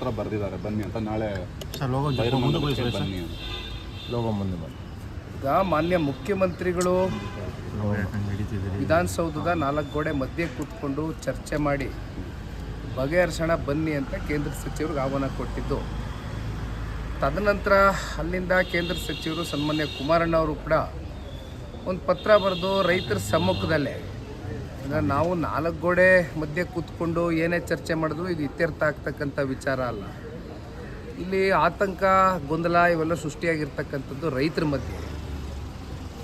ಹತ್ರ ಬರೆದಿದ್ದಾರೆ ಬನ್ನಿ ಅಂತ ನಾಳೆ ಬನ್ನಿ ಅಂತ. ಈಗ ಮಾನ್ಯ ಮುಖ್ಯಮಂತ್ರಿಗಳು ವಿಧಾನಸೌಧದ 4 ಗೋಡೆ ಮಧ್ಯೆ ಕೂತ್ಕೊಂಡು ಚರ್ಚೆ ಮಾಡಿ ಬಗೆಹರಿಸೋಣ ಬನ್ನಿ ಅಂತ ಕೇಂದ್ರ ಸಚಿವರಿಗೆ ಆಹ್ವಾನ ಕೊಟ್ಟಿದ್ದು. ತದನಂತರ ಅಲ್ಲಿಂದ ಕೇಂದ್ರ ಸಚಿವರು ಸನ್ಮಾನ್ಯ ಕುಮಾರಣ್ಣ ಅವರು ಕೂಡ ಒಂದು ಪತ್ರ ಬರೆದು ರೈತರ ಸಮ್ಮುಖದಲ್ಲೇ ಈಗ ನಾವು 4 ಗೋಡೆ ಮಧ್ಯೆ ಕೂತ್ಕೊಂಡು ಏನೇ ಚರ್ಚೆ ಮಾಡಿದ್ರು ಇದು ಇತ್ಯರ್ಥ ಆಗ್ತಕ್ಕಂಥ ವಿಚಾರ ಅಲ್ಲ. ಇಲ್ಲಿ ಆತಂಕ ಗೊಂದಲ ಇವೆಲ್ಲ ಸೃಷ್ಟಿಯಾಗಿರ್ತಕ್ಕಂಥದ್ದು ರೈತರ ಮಧ್ಯೆ.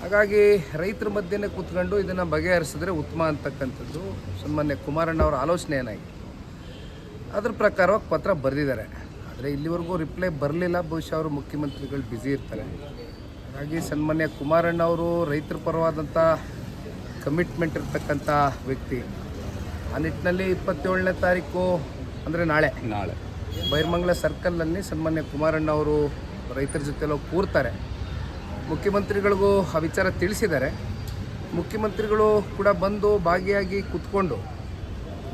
ಹಾಗಾಗಿ ರೈತರ ಮಧ್ಯೆನೇ ಕೂತ್ಕೊಂಡು ಇದನ್ನು ಬಗೆಹರಿಸಿದ್ರೆ ಉತ್ತಮ ಅಂತಕ್ಕಂಥದ್ದು ಸನ್ಮಾನ್ಯ ಕುಮಾರಣ್ಣ ಅವರ ಆಲೋಚನೆ ಏನಾಗಿತ್ತು. ಅದ್ರ ಪ್ರಕಾರವಾಗಿ ಪತ್ರ ಬರೆದಿದ್ದಾರೆ. ಆದರೆ ಇಲ್ಲಿವರೆಗೂ ರಿಪ್ಲೈ ಬರಲಿಲ್ಲ. ಬಹುಶಃ ಅವರು ಮುಖ್ಯಮಂತ್ರಿಗಳು ಬ್ಯುಸಿ ಇರ್ತಾರೆ. ಹಾಗಾಗಿ ಸನ್ಮಾನ್ಯ ಕುಮಾರಣ್ಣ ಅವರು ರೈತರ ಪರವಾದಂಥ ಕಮಿಟ್ಮೆಂಟ್ ಇರ್ತಕ್ಕಂಥ ವ್ಯಕ್ತಿ. ಆ ನಿಟ್ಟಿನಲ್ಲಿ 27ನೇ ತಾರೀಕು ಅಂದರೆ ನಾಳೆ ಬೈರ್ಮಂಗಲ ಸರ್ಕಲ್ನಲ್ಲಿ ಸನ್ಮಾನ್ಯ ಕುಮಾರಣ್ಣ ಅವರು ರೈತರ ಜೊತೆಲ್ಲ ಕೂರ್ತಾರೆ. ಮುಖ್ಯಮಂತ್ರಿಗಳಿಗೂ ಆ ವಿಚಾರ ತಿಳಿಸಿದ್ದಾರೆ. ಮುಖ್ಯಮಂತ್ರಿಗಳು ಕೂಡ ಬಂದು ಭಾಗಿಯಾಗಿ ಕೂತ್ಕೊಂಡು,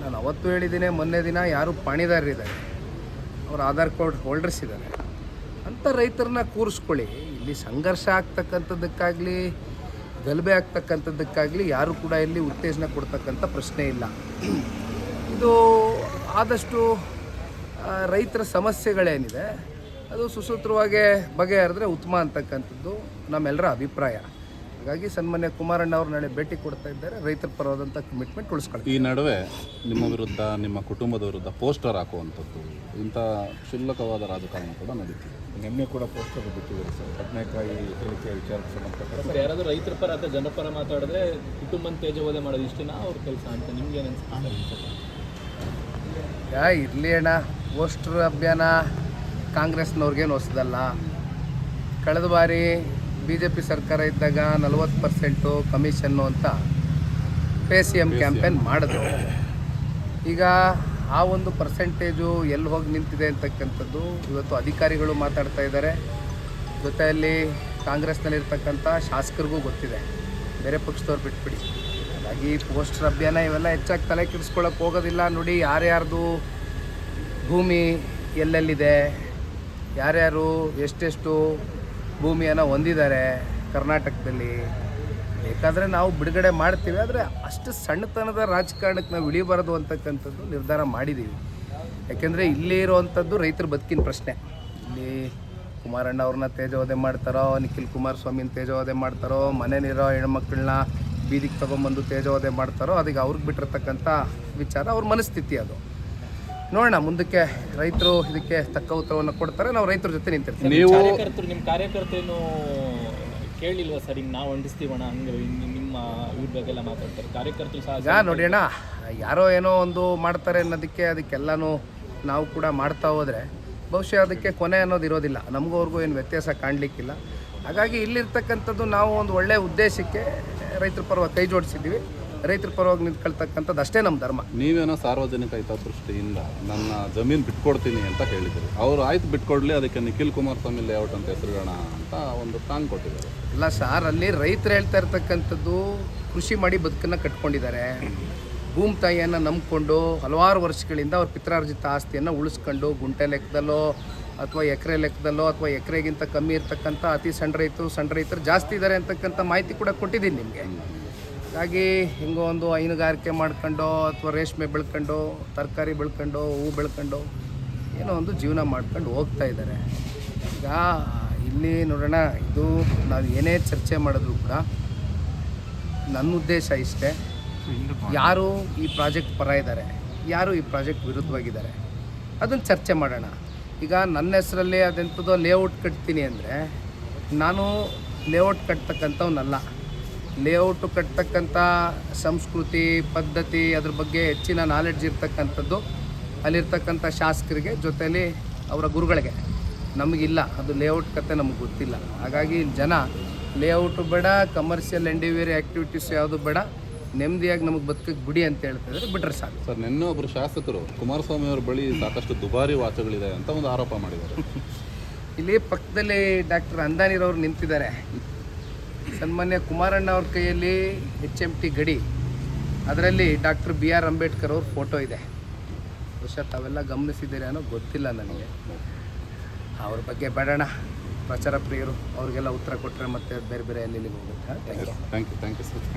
ನಾನು ಅವತ್ತು ಹೇಳಿದ್ದೀನಿ, ಮೊನ್ನೆ ದಿನ ಯಾರು ಪಾಣಿದಾರರಿದ್ದಾರೆ, ಅವ್ರ ಆಧಾರ್ ಕಾರ್ಡ್ ಹೋಲ್ಡರ್ಸ್ ಇದ್ದಾರೆ ಅಂಥ ರೈತರನ್ನ ಕೂರಿಸ್ಕೊಳ್ಳಿ. ಇಲ್ಲಿ ಸಂಘರ್ಷ ಆಗ್ತಕ್ಕಂಥದ್ದಕ್ಕಾಗಲಿ ಗಲಭೆ ಆಗ್ತಕ್ಕಂಥದ್ದಕ್ಕಾಗಲಿ ಯಾರು ಕೂಡ ಇಲ್ಲಿ ಉತ್ತೇಜನ ಕೊಡ್ತಕ್ಕಂಥ ಪ್ರಶ್ನೆ ಇಲ್ಲ. ಇದು ಆದಷ್ಟು ರೈತರ ಸಮಸ್ಯೆಗಳೇನಿದೆ ಅದು ಸುಸೂತ್ರವಾಗಿ ಬಗೆಹರಿದ್ರೆ ಉತ್ತಮ ಅಂತಕ್ಕಂಥದ್ದು ನಮ್ಮೆಲ್ಲರ ಅಭಿಪ್ರಾಯ. ಹಾಗಾಗಿ ಸನ್ಮಾನ್ಯ ಕುಮಾರಣ್ಣ ಅವರು ನಾಳೆ ಭೇಟಿ ಕೊಡ್ತಾ ಇದ್ದಾರೆ. ರೈತರ ಪರವಾದಂಥ ಕಮಿಟ್ಮೆಂಟ್ ಉಳಿಸ್ಕೊಳ್ಳಿ. ಈ ನಡುವೆ ನಿಮ್ಮ ವಿರುದ್ಧ, ನಿಮ್ಮ ಕುಟುಂಬದ ವಿರುದ್ಧ ಪೋಸ್ಟರ್ ಹಾಕುವಂಥದ್ದು, ಇಂಥ ಕ್ಷುಲ್ಲಕವಾದ ರಾಜಕಾರಣ ಕೂಡ ನಡೀತಿದೆ. ನಿನ್ನೆ ಕೂಡ ಪೋಸ್ಟರ್ ಬಿಟ್ಟಿದ್ದಾರೆ ಸರ್. ಬದನೆಕಾಯಿ ಹೇಳಿಕೆ ವಿಚಾರಕ್ಕೆ ಸಂಬಂಧಪಟ್ಟ ಯಾರಾದರೂ ರೈತರ ಪರ ಅಥವಾ ಜನಪರ ಮಾತಾಡಿದ್ರೆ ಕುಟುಂಬನ ತೇಜೋವಧೆ ಮಾಡೋದು ಇಷ್ಟೇನಾ ಅವ್ರ ಕೆಲಸ ಅಂತ ನಿಮ್ಗೇನು ಅನ್ಸುತ್ತೆ? ಇರಲಿ ಅಣ್ಣ, ಪೋಸ್ಟರ್ ಅಭಿಯಾನ ಕಾಂಗ್ರೆಸ್ನವ್ರಿಗೇನು ಹೊಸದಲ್ಲ. ಕಳೆದ ಬಾರಿ BJP ಸರ್ಕಾರ ಇದ್ದಾಗ 40% ಕಮಿಷನ್ನು ಅಂತ PCM ಕ್ಯಾಂಪೇನ್ ಮಾಡಿದ್ರು. ಈಗ ಆ ಒಂದು ಪರ್ಸೆಂಟೇಜು ಎಲ್ಲಿ ಹೋಗಿ ನಿಂತಿದೆ ಅಂತಕ್ಕಂಥದ್ದು ಇವತ್ತು ಅಧಿಕಾರಿಗಳು ಮಾತಾಡ್ತಾ ಇದ್ದಾರೆ. ಜೊತೆಯಲ್ಲಿ ಕಾಂಗ್ರೆಸ್ನಲ್ಲಿರ್ತಕ್ಕಂಥ ಶಾಸಕರಿಗೂ ಗೊತ್ತಿದೆ, ಬೇರೆ ಪಕ್ಷದವ್ರು ಬಿಟ್ಬಿಡಿ. ಹಾಗಾಗಿ ಪೋಸ್ಟರ್ ಅಭಿಯಾನ ಇವೆಲ್ಲ ಹೆಚ್ಚಾಗಿ ತಲೆ ಕೆಡಿಸ್ಕೊಳ್ಳೋಕೆ ಹೋಗೋದಿಲ್ಲ. ನೋಡಿ, ಯಾರ್ಯಾರ್ದು ಭೂಮಿ ಎಲ್ಲೆಲ್ಲಿದೆ, ಯಾರ್ಯಾರು ಎಷ್ಟೆಷ್ಟು ಭೂಮಿಯನ್ನು ಹೊಂದಿದ್ದಾರೆ ಕರ್ನಾಟಕದಲ್ಲಿ, ಬೇಕಾದರೆ ನಾವು ಬಿಡುಗಡೆ ಮಾಡ್ತೀವಿ. ಆದರೆ ಅಷ್ಟು ಸಣ್ಣತನದ ರಾಜಕಾರಣಕ್ಕೆ ನಾವು ಇಳಿಬಾರದು ಅಂತಕ್ಕಂಥದ್ದು ನಿರ್ಧಾರ ಮಾಡಿದ್ದೀವಿ. ಯಾಕೆಂದರೆ ಇಲ್ಲೇ ಇರುವಂಥದ್ದು ರೈತರ ಬದುಕಿನ ಪ್ರಶ್ನೆ. ಇಲ್ಲಿ ಕುಮಾರಣ್ಣ ಅವ್ರನ್ನ ತೇಜೋವಧೆ ಮಾಡ್ತಾರೋ, ನಿಖಿಲ್ ಕುಮಾರಸ್ವಾಮಿನ ತೇಜೋವಧೆ ಮಾಡ್ತಾರೋ, ಮನೇಲಿರೋ ಹೆಣ್ಮಕ್ಳನ್ನ ಬೀದಿಗೆ ತೊಗೊಂಬಂದು ತೇಜೋವಧೆ ಮಾಡ್ತಾರೋ, ಅದಕ್ಕೆ ಅವ್ರಿಗೆ ಬಿಟ್ಟಿರ್ತಕ್ಕಂಥ ವಿಚಾರ, ಅವ್ರ ಮನಸ್ಥಿತಿ ಅದು. ನೋಡೋಣ, ಮುಂದಕ್ಕೆ ರೈತರು ಇದಕ್ಕೆ ತಕ್ಕ ಉತ್ತರವನ್ನು ಕೊಡ್ತಾರೆ. ನಾವು ರೈತರ ಜೊತೆ ನಿಂತಿರ್ತೀವಿ. ನಿಮ್ಮ ಕಾರ್ಯಕರ್ತೇನು ಕೇಳಿಲ್ವಾ ಸರ್? ಹಿಂಗೆ ನಾವು ಅಂಡಿಸ್ತೀವಣ್ಣ, ಹಂಗೆ ನಿಮ್ಮ ಇವ್ರ ಬಗ್ಗೆ ಎಲ್ಲ ಮಾತಾಡ್ತಾರೆ ಕಾರ್ಯಕರ್ತರು ಸಹ. ಈಗ ನೋಡಿ ಅಣ್ಣ, ಯಾರೋ ಏನೋ ಒಂದು ಮಾಡ್ತಾರೆ ಅನ್ನೋದಕ್ಕೆ ಅದಕ್ಕೆಲ್ಲನೂ ನಾವು ಕೂಡ ಮಾಡ್ತಾ ಹೋದರೆ ಬಹುಶಃ ಅದಕ್ಕೆ ಕೊನೆ ಅನ್ನೋದು ಇರೋದಿಲ್ಲ. ನಮಗೂ ಅವ್ರಿಗೂ ಏನು ವ್ಯತ್ಯಾಸ ಕಾಣಲಿಕ್ಕಿಲ್ಲ. ಹಾಗಾಗಿ ಇಲ್ಲಿರ್ತಕ್ಕಂಥದ್ದು ನಾವು ಒಂದು ಒಳ್ಳೆಯ ಉದ್ದೇಶಕ್ಕೆ ರೈತರ ಪರವಾಗಿ ಕೈ ಜೋಡಿಸಿದ್ದೀವಿ. ರೈತರ ಪರವಾಗಿ ನಿಂತ್ಕೊಳ್ತಕ್ಕಂಥದ್ದು ಅಷ್ಟೇ ನಮ್ಮ ಧರ್ಮ. ನೀವೇನೋ ಸಾರ್ವಜನಿಕ ಹಿತದೃಷ್ಟಿಯಿಂದ ನನ್ನ ಜಮೀನು ಬಿಟ್ಕೊಡ್ತೀನಿ ಅಂತ ಹೇಳಿದರು. ಅವರು ಆಯ್ತು ಬಿಟ್ಕೊಡ್ಲಿ, ಅದಕ್ಕೆ ನಿಖಿಲ್ ಕುಮಾರಸ್ವಾಮಿ ಲೇಔಟ್ ಅಂತ ಹೆಸರುಗೋಣ ಅಂತ ಒಂದು ಪ್ಲಾನ್ ಕೊಟ್ಟಿದ್ದಾರೆ. ಇಲ್ಲ ಸರ್, ಅಲ್ಲಿ ರೈತರು ಹೇಳ್ತಾ ಇರ್ತಕ್ಕಂಥದ್ದು ಕೃಷಿ ಮಾಡಿ ಬದುಕನ್ನು ಕಟ್ಕೊಂಡಿದ್ದಾರೆ. ಭೂಮಿ ತಾಯಿಯನ್ನು ನಂಬಿಕೊಂಡು ಹಲವಾರು ವರ್ಷಗಳಿಂದ ಅವ್ರ ಪಿತ್ರಾರ್ಜಿತ ಆಸ್ತಿಯನ್ನು ಉಳಿಸ್ಕೊಂಡು ಗುಂಟೆ ಲೆಕ್ಕದಲ್ಲೋ ಅಥವಾ ಎಕರೆ ಲೆಕ್ಕದಲ್ಲೋ ಅಥವಾ ಎಕರೆಗಿಂತ ಕಮ್ಮಿ ಇರ್ತಕ್ಕಂಥ ಅತಿ ಸಣ್ಣ ರೈತರು ಜಾಸ್ತಿ ಇದ್ದಾರೆ ಅಂತಕ್ಕಂಥ ಮಾಹಿತಿ ಕೂಡ ಕೊಟ್ಟಿದ್ದೀನಿ ನಿಮಗೆ. ಹಾಗಾಗಿ ಹಿಂಗೋ ಒಂದು ಹೈನುಗಾರಿಕೆ ಮಾಡ್ಕೊಂಡು ಅಥವಾ ರೇಷ್ಮೆ ಬೆಳ್ಕೊಂಡು, ತರಕಾರಿ ಬೆಳ್ಕೊಂಡು, ಹೂವು ಬೆಳ್ಕೊಂಡು ಏನೋ ಒಂದು ಜೀವನ ಮಾಡ್ಕೊಂಡು ಹೋಗ್ತಾ ಇದ್ದಾರೆ. ಈಗ ಇಲ್ಲಿ ನೋಡೋಣ, ಇದು ನಾವು ಏನೇ ಚರ್ಚೆ ಮಾಡಿದ್ರು ಕೂಡ ನನ್ನ ಉದ್ದೇಶ ಇಷ್ಟೇ, ಯಾರು ಈ ಪ್ರಾಜೆಕ್ಟ್ ಪರ ಇದ್ದಾರೆ, ಯಾರು ಈ ಪ್ರಾಜೆಕ್ಟ್ ವಿರುದ್ಧವಾಗಿದ್ದಾರೆ, ಅದನ್ನು ಚರ್ಚೆ ಮಾಡೋಣ. ಈಗ ನನ್ನ ಹೆಸರಲ್ಲಿ ಅದೆಂಥದ್ದೋ ಲೇಔಟ್ ಕಟ್ತೀನಿ ಅಂದರೆ ನಾನು ಲೇಔಟ್ ಕಟ್ತಕ್ಕಂಥವ್ನಲ್ಲ. ಲೇಔಟು ಕಟ್ತಕ್ಕಂಥ ಸಂಸ್ಕೃತಿ ಪದ್ಧತಿ ಅದ್ರ ಬಗ್ಗೆ ಹೆಚ್ಚಿನ ನಾಲೆಡ್ಜ್ ಇರ್ತಕ್ಕಂಥದ್ದು ಅಲ್ಲಿರ್ತಕ್ಕಂಥ ಶಾಸಕರಿಗೆ, ಜೊತೆಯಲ್ಲಿ ಅವರ ಗುರುಗಳಿಗೆ. ನಮಗಿಲ್ಲ, ಅದು ಲೇಔಟ್ ಕತೆ ನಮಗೆ ಗೊತ್ತಿಲ್ಲ. ಹಾಗಾಗಿ ಜನ ಲೇಔಟು ಬೇಡ, ಕಮರ್ಷಿಯಲ್ ಎಂಡಿವೇರಿ ಆ್ಯಕ್ಟಿವಿಟೀಸ್ ಯಾವುದು ಬೇಡ, ನೆಮ್ಮದಿಯಾಗಿ ನಮಗೆ ಬದುಕಕ್ಕೆ ಬಿಡಿ ಅಂತ ಹೇಳ್ತಿದ್ರೆ ಬಿಟ್ರೆ ಸಾಕು. ಸರ್, ನಿನ್ನೆ ಒಬ್ಬರು ಶಾಸಕರು ಕುಮಾರಸ್ವಾಮಿ ಅವರ ಬಳಿ ಸಾಕಷ್ಟು ದುಬಾರಿ ವಾಚಗಳಿದೆ ಅಂತ ಒಂದು ಆರೋಪ ಮಾಡಿದ್ದಾರೆ. ಇಲ್ಲಿ ಪಕ್ಕದಲ್ಲಿ ಡಾಕ್ಟರ್ ಅಂದಾನಿರವ್ರು ನಿಂತಿದ್ದಾರೆ. ಸನ್ಮಾನ್ಯ ಕುಮಾರಣ್ಣ ಅವ್ರ ಕೈಯಲ್ಲಿ HMT ಗಡಿ, ಅದರಲ್ಲಿ ಡಾಕ್ಟರ್ BR ಅಂಬೇಡ್ಕರ್ ಅವ್ರ ಫೋಟೋ ಇದೆ. ಬಹುಶಃ ತಾವೆಲ್ಲ ಗಮನಿಸಿದ್ದೀರಿ ಅನ್ನೋ ಗೊತ್ತಿಲ್ಲ ನನಗೆ. ಅವ್ರ ಬಗ್ಗೆ ಬೇಡಣ, ಪ್ರಚಾರ ಪ್ರಿಯರು, ಅವ್ರಿಗೆಲ್ಲ ಉತ್ತರ ಕೊಟ್ಟರೆ ಮತ್ತೆ ಬೇರೆ ಬೇರೆ ಎಲ್ಲಿಗೆ ಹೋಗುತ್ತೆ. Thank you. Thank you sir.